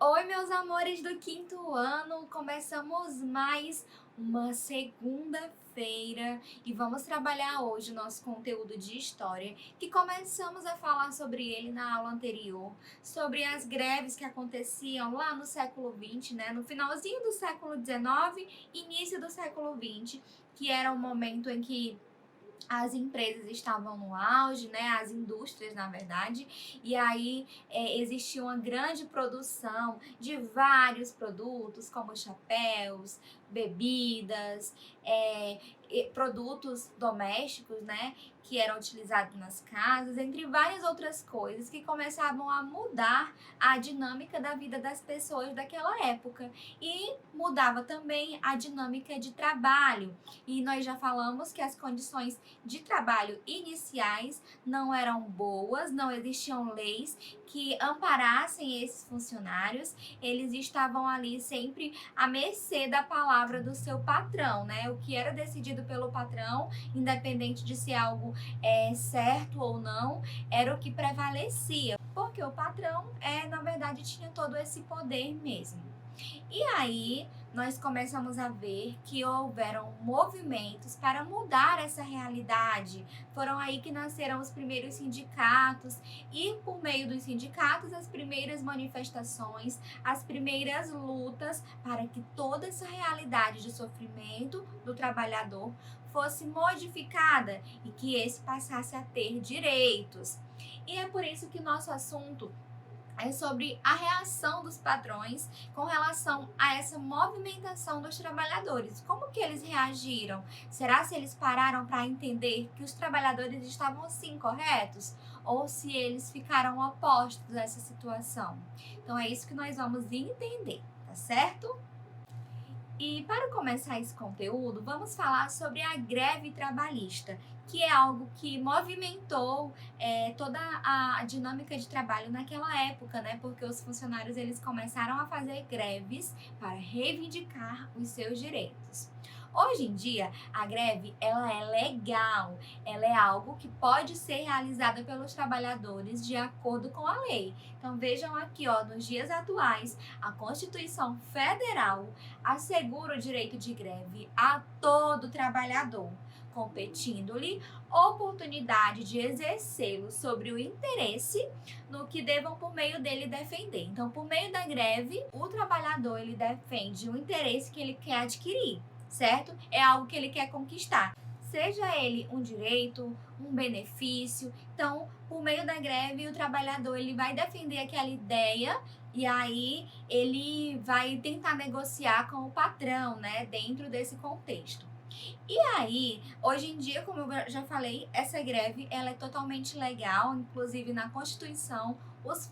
Oi, meus amores do quinto ano! Começamos mais uma segunda-feira e vamos trabalhar hoje o nosso conteúdo de história, que começamos a falar sobre ele na aula anterior, sobre as greves que aconteciam lá no século XX, né? No finalzinho do século XIX, início do século XX, que era o momento em que as empresas estavam no auge, né, as indústrias, na verdade, e aí existia uma grande produção de vários produtos, como chapéus, bebidas, produtos domésticos, né, que eram utilizados nas casas, entre várias outras coisas que começavam a mudar a dinâmica da vida das pessoas daquela época e mudava também a dinâmica de trabalho. E nós já falamos que as condições de trabalho iniciais não eram boas, não existiam leis que amparassem esses funcionários, eles estavam ali sempre à mercê da palavra do seu patrão, né? O que era decidido pelo patrão, independente de ser algo certo ou não, era o que prevalecia, porque o patrão, na verdade, tinha todo esse poder mesmo. E aí nós começamos a ver que houveram movimentos para mudar essa realidade. Foram aí que nasceram os primeiros sindicatos e, por meio dos sindicatos, as primeiras manifestações, as primeiras lutas para que toda essa realidade de sofrimento do trabalhador fosse modificada e que esse passasse a ter direitos. E é por isso que nosso assunto é sobre a reação dos patrões com relação a essa movimentação dos trabalhadores. Como que eles reagiram? Será se eles pararam para entender que os trabalhadores estavam sim corretos? Ou se eles ficaram opostos a essa situação? Então é isso que nós vamos entender, tá certo? E para começar esse conteúdo, vamos falar sobre a greve trabalhista, que é algo que movimentou toda a dinâmica de trabalho naquela época, né? Porque os funcionários eles começaram a fazer greves para reivindicar os seus direitos. Hoje em dia, a greve ela é legal, ela é algo que pode ser realizada pelos trabalhadores de acordo com a lei. Então vejam aqui, ó, nos dias atuais, a Constituição Federal assegura o direito de greve a todo trabalhador, competindo-lhe oportunidade de exercê-lo sobre o interesse no que devam por meio dele defender. Então, por meio da greve, o trabalhador ele defende o interesse que ele quer adquirir, certo? É algo que ele quer conquistar. Seja ele um direito, um benefício. Então, por meio da greve, o trabalhador ele vai defender aquela ideia e aí ele vai tentar negociar com o patrão, né, dentro desse contexto. E aí, hoje em dia, como eu já falei, essa greve ela é totalmente legal, inclusive na Constituição, os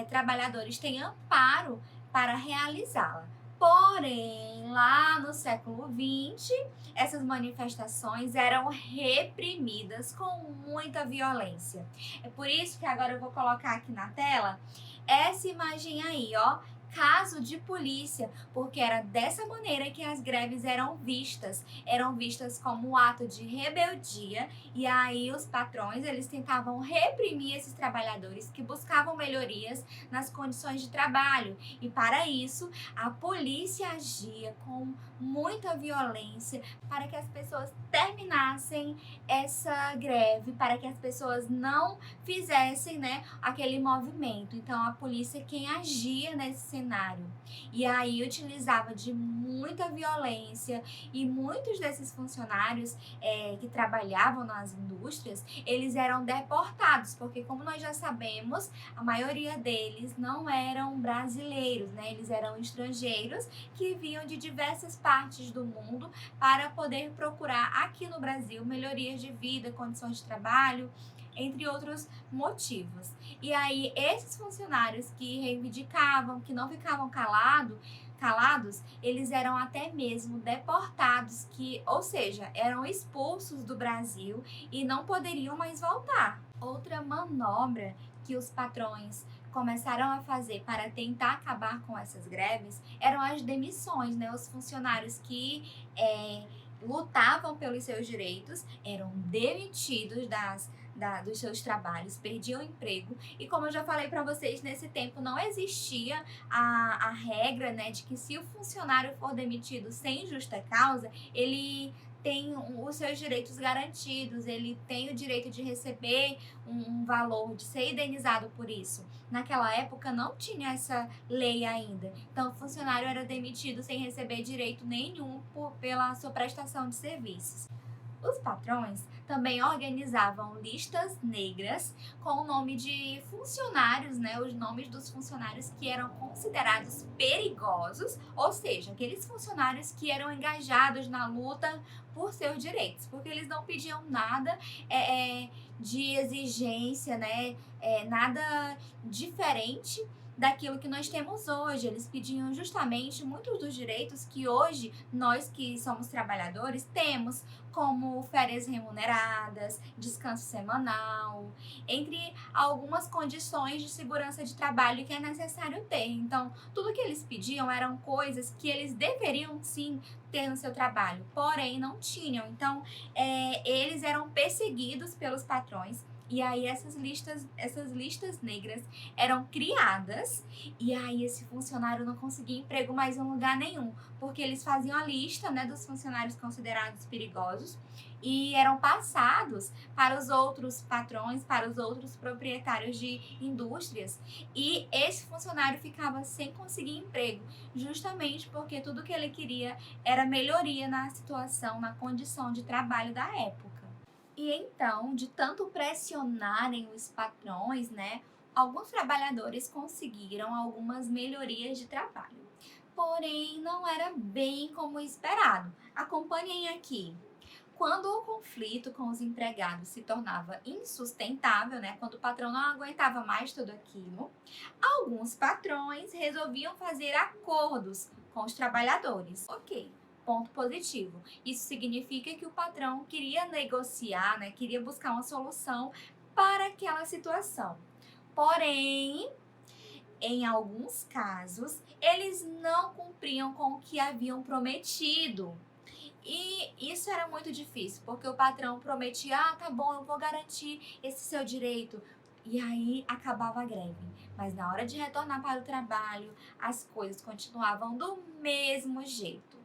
trabalhadores têm amparo para realizá-la. Porém, lá no século XX, essas manifestações eram reprimidas com muita violência. É por isso que agora eu vou colocar aqui na tela essa imagem aí, ó, caso de polícia, porque era dessa maneira que as greves eram vistas como ato de rebeldia, e aí os patrões, eles tentavam reprimir esses trabalhadores que buscavam melhorias nas condições de trabalho, e para isso a polícia agia com muita violência para que as pessoas terminassem essa greve, para que as pessoas não fizessem, né, aquele movimento. Então a polícia é quem agia nesse cenário. E aí utilizava de muita violência e muitos desses funcionários que trabalhavam nas indústrias, eles eram deportados, porque como nós já sabemos, a maioria deles não eram brasileiros, né? Eles eram estrangeiros que vinham de diversas partes do mundo para poder procurar aqui no Brasil melhorias de vida, condições de trabalho, entre outros motivos. E aí, esses funcionários que reivindicavam, que não ficavam calados, eles eram até mesmo deportados, ou seja, eram expulsos do Brasil e não poderiam mais voltar. Outra manobra que os patrões começaram a fazer para tentar acabar com essas greves eram as demissões, né? Os funcionários que lutavam pelos seus direitos eram demitidos dos seus trabalhos, perdiam o emprego. E como eu já falei para vocês, nesse tempo não existia a regra, né, de que se o funcionário for demitido sem justa causa, ele tem os seus direitos garantidos, ele tem o direito de receber um valor, de ser indenizado por isso. Naquela época não tinha essa lei ainda. Então, o funcionário era demitido sem receber direito nenhum pela sua prestação de serviços. Os patrões também organizavam listas negras com o nome de funcionários, né? Os nomes dos funcionários que eram considerados perigosos, ou seja, aqueles funcionários que eram engajados na luta por seus direitos, porque eles não pediam nada de exigência, né? Nada diferente daquilo que nós temos hoje. Eles pediam justamente muitos dos direitos que hoje nós que somos trabalhadores temos, como férias remuneradas, descanso semanal, entre algumas condições de segurança de trabalho que é necessário ter. Então, tudo que eles pediam eram coisas que eles deveriam sim ter no seu trabalho, porém não tinham. Então, eles eram perseguidos pelos patrões. E aí essas listas negras eram criadas, e aí esse funcionário não conseguia emprego mais em lugar nenhum, porque eles faziam a lista, né, dos funcionários considerados perigosos e eram passados para os outros patrões, para os outros proprietários de indústrias, e esse funcionário ficava sem conseguir emprego, justamente porque tudo que ele queria era melhoria na situação, na condição de trabalho da época. E então, de tanto pressionarem os patrões, né, alguns trabalhadores conseguiram algumas melhorias de trabalho. Porém, não era bem como esperado. Acompanhem aqui. Quando o conflito com os empregados se tornava insustentável, né, quando o patrão não aguentava mais tudo aquilo, alguns patrões resolviam fazer acordos com os trabalhadores. Ok, ponto positivo. Isso significa que o patrão queria negociar, né, queria buscar uma solução para aquela situação. Porém, em alguns casos, eles não cumpriam com o que haviam prometido. E isso era muito difícil, porque o patrão prometia, tá bom, eu vou garantir esse seu direito. E aí acabava a greve. Mas na hora de retornar para o trabalho, as coisas continuavam do mesmo jeito.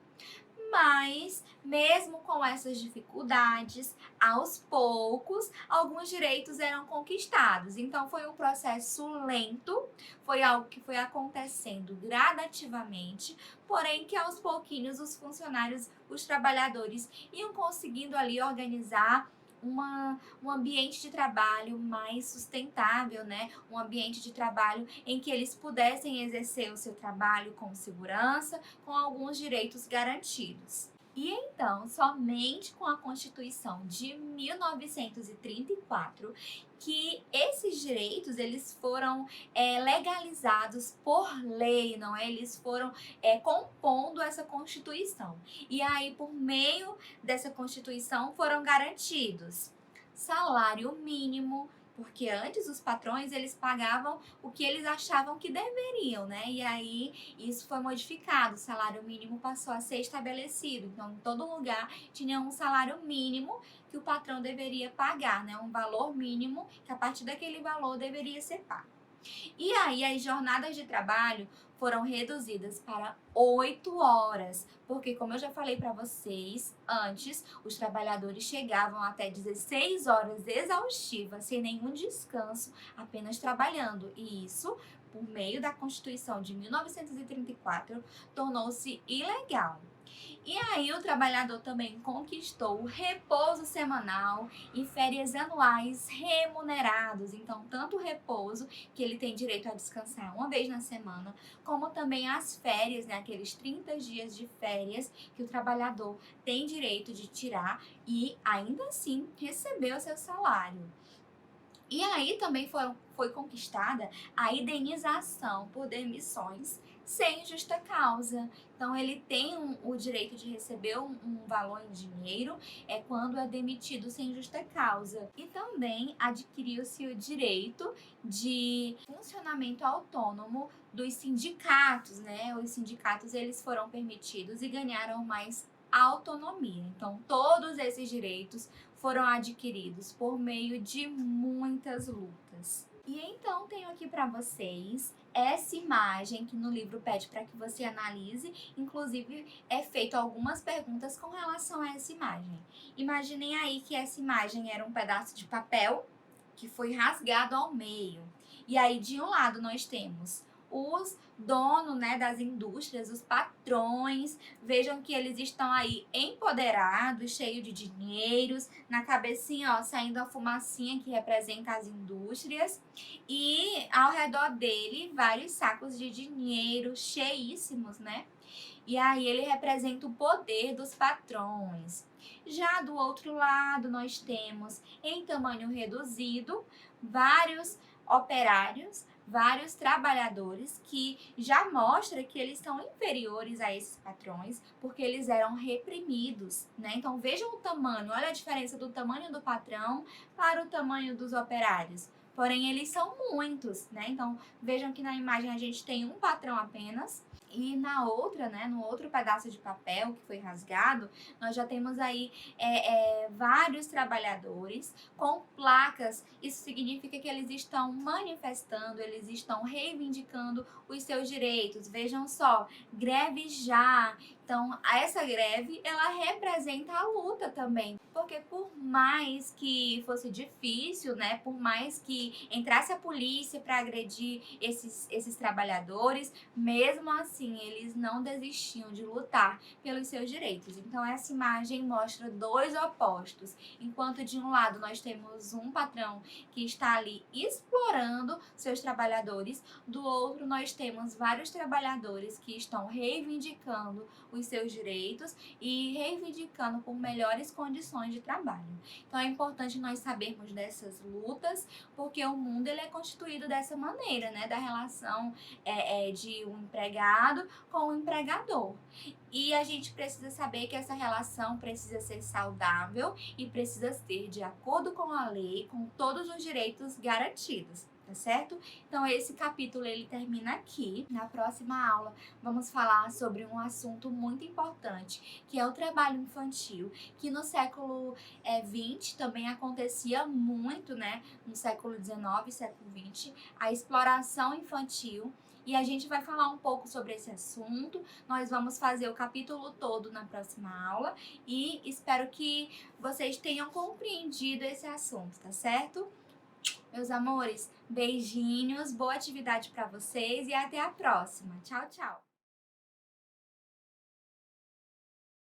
Mas, mesmo com essas dificuldades, aos poucos, alguns direitos eram conquistados. Então, foi um processo lento, foi algo que foi acontecendo gradativamente, porém que aos pouquinhos os funcionários, os trabalhadores, iam conseguindo ali organizar um ambiente de trabalho mais sustentável, né? Um ambiente de trabalho em que eles pudessem exercer o seu trabalho com segurança, com alguns direitos garantidos. E então, somente com a Constituição de 1934, que esses direitos eles foram legalizados por lei, não é? Eles foram compondo essa Constituição. E aí, por meio dessa Constituição, foram garantidos salário mínimo, porque antes os patrões eles pagavam o que eles achavam que deveriam, né? E aí isso foi modificado, o salário mínimo passou a ser estabelecido. Então, em todo lugar tinha um salário mínimo que o patrão deveria pagar, né? Um valor mínimo que a partir daquele valor deveria ser pago. E aí as jornadas de trabalho foram reduzidas para 8 horas, porque como eu já falei para vocês antes, os trabalhadores chegavam até 16 horas exaustivas, sem nenhum descanso, apenas trabalhando. E isso, por meio da Constituição de 1934, tornou-se ilegal. E aí o trabalhador também conquistou o repouso semanal e férias anuais remunerados. Então, tanto o repouso, que ele tem direito a descansar uma vez na semana, como também as férias, né, aqueles 30 dias de férias que o trabalhador tem direito de tirar e ainda assim receber o seu salário. E aí também foi conquistada a indenização por demissões sem justa causa. Então, ele tem o direito de receber um valor em dinheiro quando é demitido sem justa causa. E também adquiriu-se o direito de funcionamento autônomo dos sindicatos, né? Os sindicatos eles foram permitidos e ganharam mais autonomia. Então, todos esses direitos foram adquiridos por meio de muitas lutas. E então tenho aqui para vocês essa imagem que no livro pede para que você analise, inclusive é feito algumas perguntas com relação a essa imagem. Imaginem aí que essa imagem era um pedaço de papel que foi rasgado ao meio. E aí de um lado nós temos os donos, né, das indústrias, os patrões. Vejam que eles estão aí empoderados, cheios de dinheiros, na cabecinha, ó, saindo a fumacinha que representa as indústrias, e ao redor dele vários sacos de dinheiro cheíssimos, né? E aí ele representa o poder dos patrões. Já do outro lado, nós temos em tamanho reduzido vários operários, vários trabalhadores que já mostra que eles são inferiores a esses patrões, porque eles eram reprimidos, né? Então vejam o tamanho, olha a diferença do tamanho do patrão para o tamanho dos operários. Porém, eles são muitos, né? Então vejam que na imagem a gente tem um patrão apenas. E na outra, né, no outro pedaço de papel que foi rasgado, nós já temos aí vários trabalhadores com placas. Isso significa que eles estão manifestando, eles estão reivindicando os seus direitos. Vejam só, greve já. Então, essa greve, ela representa a luta também, porque por mais que fosse difícil, né, por mais que entrasse a polícia para agredir esses trabalhadores, mesmo assim, eles não desistiam de lutar pelos seus direitos. Então, essa imagem mostra dois opostos. Enquanto de um lado nós temos um patrão que está ali explorando seus trabalhadores, do outro nós temos vários trabalhadores que estão reivindicando os seus direitos e reivindicando por melhores condições de trabalho. Então é importante nós sabermos dessas lutas, porque o mundo ele é constituído dessa maneira, né, da relação de um empregado com o empregador. E a gente precisa saber que essa relação precisa ser saudável e precisa ser de acordo com a lei, com todos os direitos garantidos. Tá certo? Então esse capítulo ele termina aqui. Na próxima aula vamos falar sobre um assunto muito importante, que é o trabalho infantil, que no século XX também acontecia muito, né? No século XIX, século XX, a exploração infantil. E a gente vai falar um pouco sobre esse assunto. Nós vamos fazer o capítulo todo na próxima aula e espero que vocês tenham compreendido esse assunto, tá certo? Meus amores, beijinhos, boa atividade para vocês e até a próxima. Tchau, tchau!